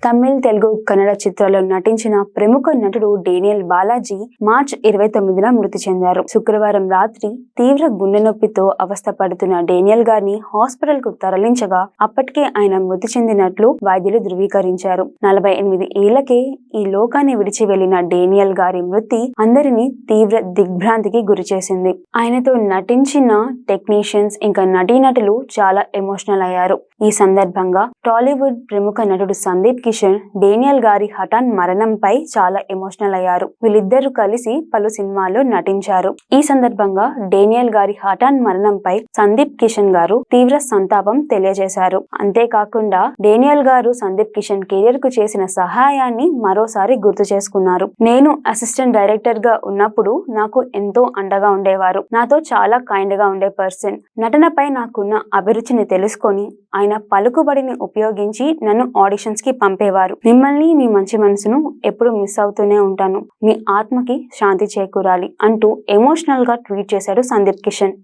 తమిళ్, తెలుగు, కన్నడ చిత్రాల్లో నటించిన ప్రముఖ నటుడు డేనియల్ బాలాజీ మార్చి 29న మృతి చెందారు. శుక్రవారం రాత్రి తీవ్ర గుండె నొప్పితో అవస్థపడుతున్న డేనియల్ గారిని హాస్పిటల్ కు తరలించగా అప్పటికే ఆయన మృతి చెందినట్లు వైద్యులు ధృవీకరించారు. 48 ఏళ్లకే ఈ లోకాన్ని విడిచి వెళ్లిన డేనియల్ గారి మృతి అందరినీ తీవ్ర దిగ్భ్రాంతికి గురిచేసింది. ఆయనతో నటించిన టెక్నీషియన్స్ ఇంకా నటీనటులు చాలా ఎమోషనల్ అయ్యారు. ఈ సందర్భంగా టాలీవుడ్ ప్రముఖ నటుడు సందీప్ కిషన్ డేనియల్ గారి హఠాన్ మరణంపై చాలా ఎమోషనల్ అయ్యారు. వీళ్ళిద్దరూ కలిసి పలు సినిమాల్లో నటించారు. ఈ సందర్భంగా డేనియల్ గారి హఠాన్ మరణంపై సందీప్ కిషన్ గారు తీవ్ర సంతాపం తెలియజేశారు. అంతేకాకుండా డేనియల్ గారు సందీప్ కిషన్ కెరియర్ కు చేసిన సహాయాన్ని మరోసారి గుర్తు చేసుకున్నారు. నేను అసిస్టెంట్ డైరెక్టర్ గా ఉన్నప్పుడు నాకు ఎంతో అండగా ఉండేవారు. నాతో చాలా కైండ్ గా ఉండే పర్సన్. నటనపై నాకున్న అభిరుచిని తెలుసుకొని ఆయన పలుకుబడిని ఉపయోగించి నన్ను ఆడిషన్స్ కి పంపేవారు. మిమ్మల్ని, మీ మంచి మనసును ఎప్పుడు మిస్ అవుతూనే ఉంటాను. మీ ఆత్మకి శాంతి చేకూరాలి అంటూ ఎమోషనల్ గా ట్వీట్ చేశాడు సందీప్ కిషన్.